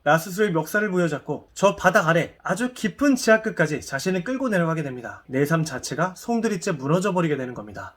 나 스스로의 멱살을 부여잡고 저 바닥 아래 아주 깊은 지하 끝까지 자신을 끌고 내려가게 됩니다. 내 삶 자체가 송두리째 무너져 버리게 되는 겁니다.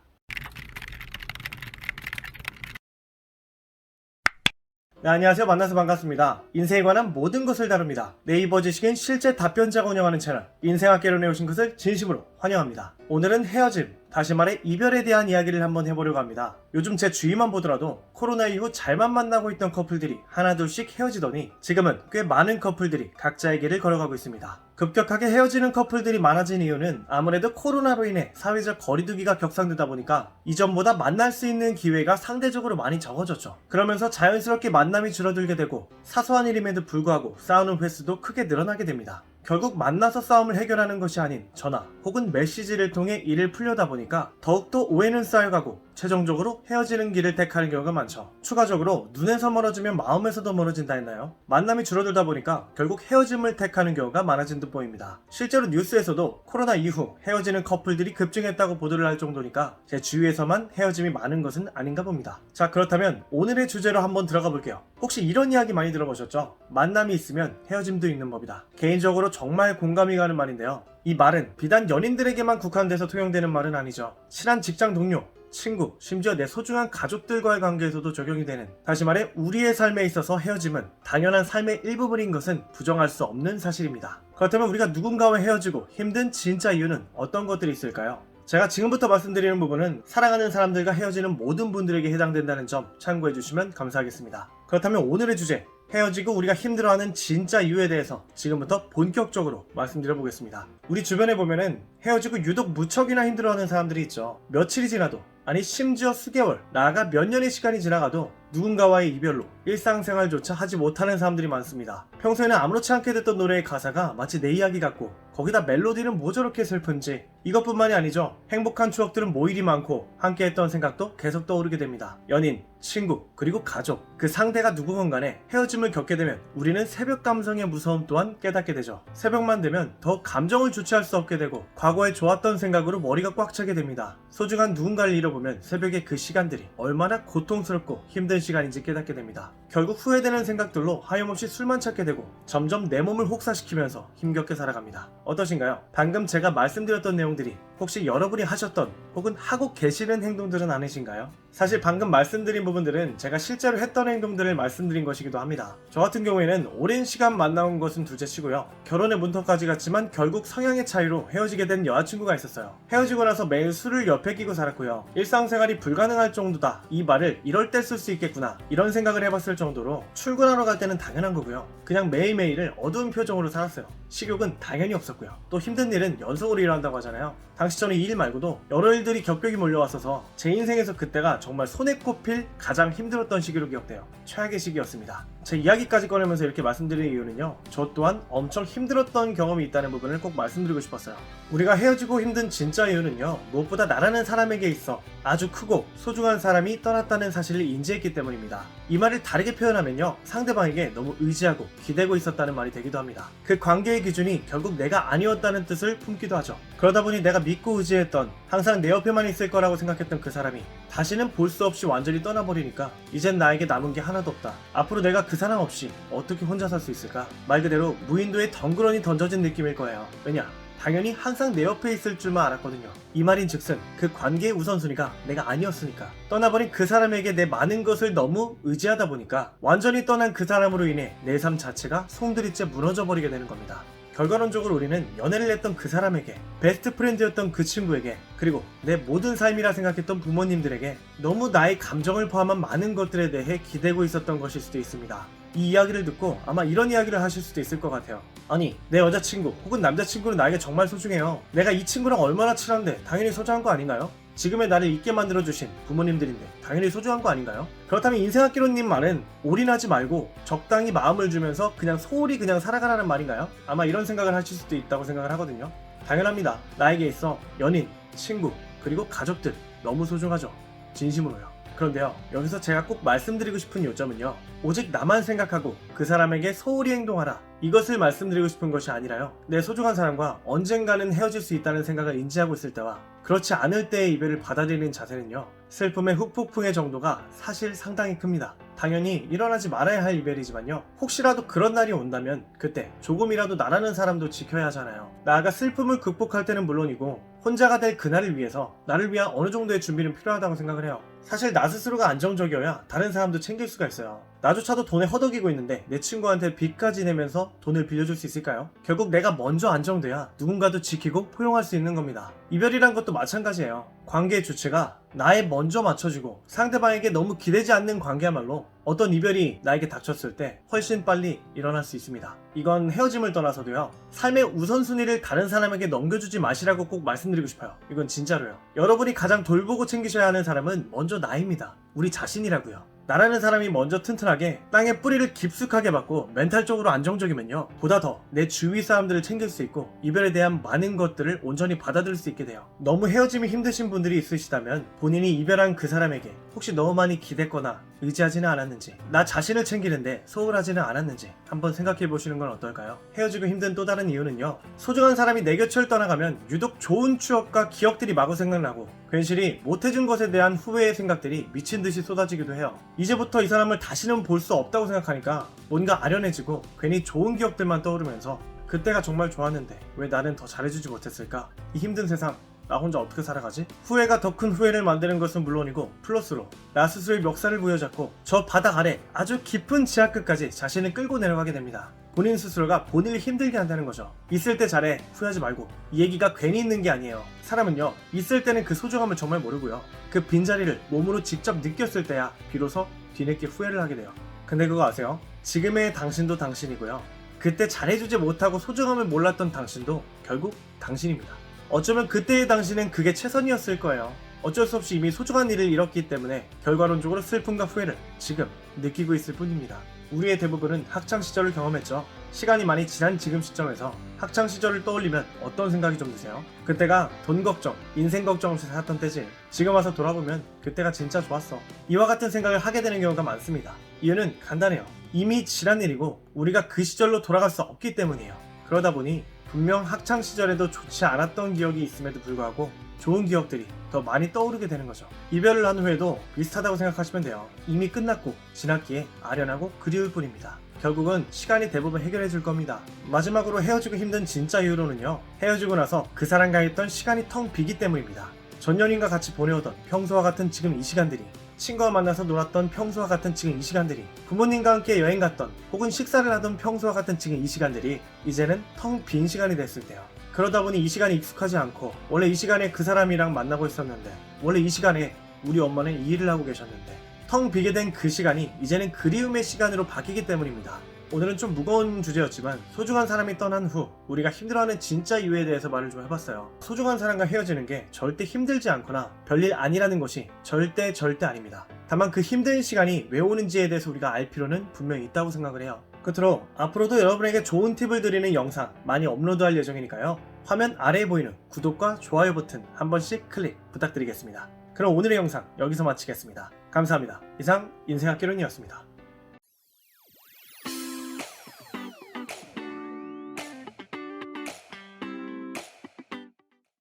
네, 안녕하세요. 만나서 반갑습니다. 인생에 관한 모든 것을 다룹니다. 네이버 지식인 실제 답변자가 운영하는 채널 인생학개론에 오신 것을 진심으로 환영합니다. 오늘은 헤어짐, 다시 말해 이별에 대한 이야기를 한번 해보려고 합니다. 요즘 제 주위만 보더라도 코로나 이후 잘만 만나고 있던 커플들이 하나둘씩 헤어지더니 지금은 꽤 많은 커플들이 각자의 길을 걸어가고 있습니다. 급격하게 헤어지는 커플들이 많아진 이유는 아무래도 코로나로 인해 사회적 거리두기가 격상되다 보니까 이전보다 만날 수 있는 기회가 상대적으로 많이 적어졌죠. 그러면서 자연스럽게 만남이 줄어들게 되고 사소한 일임에도 불구하고 싸우는 횟수도 크게 늘어나게 됩니다. 결국 만나서 싸움을 해결하는 것이 아닌 전화 혹은 메시지를 통해 일을 풀려다 보니까 더욱더 오해는 쌓여가고 최종적으로 헤어지는 길을 택하는 경우가 많죠. 추가적으로 눈에서 멀어지면 마음에서도 멀어진다 했나요? 만남이 줄어들다 보니까 결국 헤어짐을 택하는 경우가 많아진 듯 보입니다. 실제로 뉴스에서도 코로나 이후 헤어지는 커플들이 급증했다고 보도를 할 정도니까 제 주위에서만 헤어짐이 많은 것은 아닌가 봅니다. 자, 그렇다면 오늘의 주제로 한번 들어가 볼게요. 혹시 이런 이야기 많이 들어보셨죠? 만남이 있으면 헤어짐도 있는 법이다. 개인적으로 정말 공감이 가는 말인데요. 이 말은 비단 연인들에게만 국한돼서 통용되는 말은 아니죠. 친한 직장 동료, 친구, 심지어 내 소중한 가족들과의 관계에서도 적용이 되는, 다시 말해 우리의 삶에 있어서 헤어짐은 당연한 삶의 일부분인 것은 부정할 수 없는 사실입니다. 그렇다면 우리가 누군가와 헤어지고 힘든 진짜 이유는 어떤 것들이 있을까요? 제가 지금부터 말씀드리는 부분은 사랑하는 사람들과 헤어지는 모든 분들에게 해당된다는 점 참고해 주시면 감사하겠습니다. 그렇다면 오늘의 주제, 헤어지고 우리가 힘들어하는 진짜 이유에 대해서 지금부터 본격적으로 말씀드려 보겠습니다. 우리 주변에 보면은 헤어지고 유독 무척이나 힘들어하는 사람들이 있죠. 며칠이 지나도, 아니 심지어 수개월, 나아가 몇 년의 시간이 지나가도 누군가와의 이별로 일상생활조차 하지 못하는 사람들이 많습니다. 평소에는 아무렇지 않게 듣던 노래의 가사가 마치 내 이야기 같고 거기다 멜로디는 뭐 저렇게 슬픈지, 이것뿐만이 아니죠. 행복한 추억들은 뭐 이리 많고 함께했던 생각도 계속 떠오르게 됩니다. 연인, 친구, 그리고 가족, 그 상대가 누구건 간에 헤어짐을 겪게 되면 우리는 새벽 감성의 무서움 또한 깨닫게 되죠. 새벽만 되면 더 감정을 주체할 수 없게 되고 과거에 좋았던 생각으로 머리가 꽉 차게 됩니다. 소중한 누군가를 잃어보면 새벽의 그 시간들이 얼마나 고통스럽고 힘든 시간인지 깨닫게 됩니다. 결국 후회되는 생각들로 하염없이 술만 찾게 되고 점점 내 몸을 혹사시키면서 힘겹게 살아갑니다. 어떠신가요? 방금 제가 말씀드렸던 내용들이 혹시 여러분이 하셨던 혹은 하고 계시는 행동들은 아니신가요? 사실 방금 말씀드린 부분들은 제가 실제로 했던 행동들을 말씀드린 것이기도 합니다. 저 같은 경우에는 오랜 시간 만나온 것은 둘째치고요. 결혼의 문턱까지 갔지만 결국 성향의 차이로 헤어지게 된 여자친구가 있었어요. 헤어지고 나서 매일 술을 옆에 끼고 살았고요. 일상생활이 불가능할 정도다, 이 말을 이럴 때 쓸 수 있겠구나, 이런 생각을 해봤을 정도로 출근하러 갈 때는 당연한 거고요. 그냥 매일매일을 어두운 표정으로 살았어요. 식욕은 당연히 없었고요. 또 힘든 일은 연속으로 일어난다고 하잖아요. 당시 저는 이 일 말고도 여러 일들이 격벽이 몰려왔어서 제 인생에서 그때가 정말 손에 꼽힐 가장 힘들었던 시기로 기억돼요. 최악의 시기였습니다. 제 이야기까지 꺼내면서 이렇게 말씀드리는 이유는요, 저 또한 엄청 힘들었던 경험이 있다는 부분을 꼭 말씀드리고 싶었어요. 우리가 헤어지고 힘든 진짜 이유는요, 무엇보다 나라는 사람에게 있어 아주 크고 소중한 사람이 떠났다는 사실을 인지했기 때문입니다. 이 말을 다르게 표현하면요, 상대방에게 너무 의지하고 기대고 있었다는 말이 되기도 합니다. 그 관계의 기준이 결국 내가 아니었다는 뜻을 품기도 하죠. 그러다 보니 내가 믿고 의지했던, 항상 내 옆에만 있을 거라고 생각했던 그 사람이 다시는 볼 수 없이 완전히 떠나버리니까 이젠 나에게 남은 게 하나도 없다. 앞으로 내가 그 사람 없이 어떻게 혼자 살 수 있을까? 말 그대로 무인도에 덩그러니 던져진 느낌일 거예요. 왜냐? 당연히 항상 내 옆에 있을 줄만 알았거든요. 이 말인즉슨 그 관계의 우선순위가 내가 아니었으니까, 떠나버린 그 사람에게 내 많은 것을 너무 의지하다 보니까 완전히 떠난 그 사람으로 인해 내 삶 자체가 송두리째 무너져 버리게 되는 겁니다. 결과론적으로 우리는 연애를 했던 그 사람에게, 베스트 프렌드였던 그 친구에게, 그리고 내 모든 삶이라 생각했던 부모님들에게 너무 나의 감정을 포함한 많은 것들에 대해 기대고 있었던 것일 수도 있습니다. 이 이야기를 듣고 아마 이런 이야기를 하실 수도 있을 것 같아요. 아니, 내 여자친구 혹은 남자친구는 나에게 정말 소중해요. 내가 이 친구랑 얼마나 친한데 당연히 소중한 거 아닌가요? 지금의 나를 있게 만들어주신 부모님들인데 당연히 소중한 거 아닌가요? 그렇다면 인생학개론님 말은 올인하지 말고 적당히 마음을 주면서 그냥 소홀히 그냥 살아가라는 말인가요? 아마 이런 생각을 하실 수도 있다고 생각을 하거든요. 당연합니다. 나에게 있어 연인, 친구, 그리고 가족들 너무 소중하죠. 진심으로요. 그런데요, 여기서 제가 꼭 말씀드리고 싶은 요점은요, 오직 나만 생각하고 그 사람에게 소홀히 행동하라, 이것을 말씀드리고 싶은 것이 아니라요, 내 소중한 사람과 언젠가는 헤어질 수 있다는 생각을 인지하고 있을 때와 그렇지 않을 때의 이별을 받아들이는 자세는요, 슬픔의 후폭풍의 정도가 사실 상당히 큽니다. 당연히 일어나지 말아야 할 이별이지만요, 혹시라도 그런 날이 온다면 그때 조금이라도 나라는 사람도 지켜야 하잖아요. 나아가 슬픔을 극복할 때는 물론이고 혼자가 될 그날을 위해서 나를 위한 어느 정도의 준비는 필요하다고 생각을 해요. 사실 나 스스로가 안정적이어야 다른 사람도 챙길 수가 있어요. 나조차도 돈에 허덕이고 있는데 내 친구한테 빚까지 내면서 돈을 빌려줄 수 있을까요? 결국 내가 먼저 안정돼야 누군가도 지키고 포용할 수 있는 겁니다. 이별이란 것도 마찬가지예요. 관계의 주체가 나에 먼저 맞춰주고 상대방에게 너무 기대지 않는 관계야말로 어떤 이별이 나에게 닥쳤을 때 훨씬 빨리 일어날 수 있습니다. 이건 헤어짐을 떠나서도요, 삶의 우선순위를 다른 사람에게 넘겨주지 마시라고 꼭 말씀드리고 싶어요. 이건 진짜로요. 여러분이 가장 돌보고 챙기셔야 하는 사람은 먼저 나입니다. 우리 자신이라고요. 나라는 사람이 먼저 튼튼하게 땅에 뿌리를 깊숙하게 박고 멘탈적으로 안정적이면요, 보다 더 내 주위 사람들을 챙길 수 있고 이별에 대한 많은 것들을 온전히 받아들일 수 있게 돼요. 너무 헤어짐이 힘드신 분들이 있으시다면 본인이 이별한 그 사람에게 혹시 너무 많이 기댔거나 의지하지는 않았는지, 나 자신을 챙기는데 소홀하지는 않았는지 한번 생각해 보시는 건 어떨까요? 헤어지고 힘든 또 다른 이유는요, 소중한 사람이 내 곁을 떠나가면 유독 좋은 추억과 기억들이 마구 생각나고 괜시리 못해준 것에 대한 후회의 생각들이 미친듯이 쏟아지기도 해요. 이제부터 이 사람을 다시는 볼 수 없다고 생각하니까 뭔가 아련해지고 괜히 좋은 기억들만 떠오르면서 그때가 정말 좋았는데 왜 나는 더 잘해주지 못했을까? 이 힘든 세상 나 혼자 어떻게 살아가지? 후회가 더 큰 후회를 만드는 것은 물론이고 플러스로 나 스스로의 멱살을 부여잡고 저 바닥 아래 아주 깊은 지하 끝까지 자신을 끌고 내려가게 됩니다. 본인 스스로가 본인을 힘들게 한다는 거죠. 있을 때 잘해, 후회하지 말고. 이 얘기가 괜히 있는 게 아니에요. 사람은요, 있을 때는 그 소중함을 정말 모르고요, 그 빈자리를 몸으로 직접 느꼈을 때야 비로소 뒤늦게 후회를 하게 돼요. 근데 그거 아세요? 지금의 당신도 당신이고요, 그때 잘해주지 못하고 소중함을 몰랐던 당신도 결국 당신입니다. 어쩌면 그때의 당신은 그게 최선이었을 거예요. 어쩔 수 없이 이미 소중한 일을 잃었기 때문에 결과론적으로 슬픔과 후회를 지금 느끼고 있을 뿐입니다. 우리의 대부분은 학창시절을 경험했죠. 시간이 많이 지난 지금 시점에서 학창시절을 떠올리면 어떤 생각이 좀 드세요? 그때가 돈 걱정, 인생 걱정 없이 살았던 때지. 지금 와서 돌아보면 그때가 진짜 좋았어. 이와 같은 생각을 하게 되는 경우가 많습니다. 이유는 간단해요. 이미 지난 일이고 우리가 그 시절로 돌아갈 수 없기 때문이에요. 그러다 보니 분명 학창시절에도 좋지 않았던 기억이 있음에도 불구하고 좋은 기억들이 더 많이 떠오르게 되는 거죠. 이별을 한 후에도 비슷하다고 생각하시면 돼요. 이미 끝났고 지났기에 아련하고 그리울 뿐입니다. 결국은 시간이 대부분 해결해 줄 겁니다. 마지막으로 헤어지고 힘든 진짜 이유로는요, 헤어지고 나서 그 사람과 했던 시간이 텅 비기 때문입니다. 전 연인과 같이 보내오던 평소와 같은 지금 이 시간들이, 친구와 만나서 놀았던 평소와 같은 지금 이 시간들이, 부모님과 함께 여행 갔던 혹은 식사를 하던 평소와 같은 지금 이 시간들이 이제는 텅 빈 시간이 됐을 때요. 그러다 보니 이 시간이 익숙하지 않고 원래 이 시간에 그 사람이랑 만나고 있었는데, 원래 이 시간에 우리 엄마는 이 일을 하고 계셨는데, 텅 비게 된 그 시간이 이제는 그리움의 시간으로 바뀌기 때문입니다. 오늘은 좀 무거운 주제였지만 소중한 사람이 떠난 후 우리가 힘들어하는 진짜 이유에 대해서 말을 좀 해봤어요. 소중한 사람과 헤어지는 게 절대 힘들지 않거나 별일 아니라는 것이 절대 아닙니다. 다만 그 힘든 시간이 왜 오는지에 대해서 우리가 알 필요는 분명히 있다고 생각을 해요. 끝으로 앞으로도 여러분에게 좋은 팁을 드리는 영상 많이 업로드할 예정이니까요, 화면 아래에 보이는 구독과 좋아요 버튼 한 번씩 클릭 부탁드리겠습니다. 그럼 오늘의 영상 여기서 마치겠습니다. 감사합니다. 이상 인생학개론이었습니다.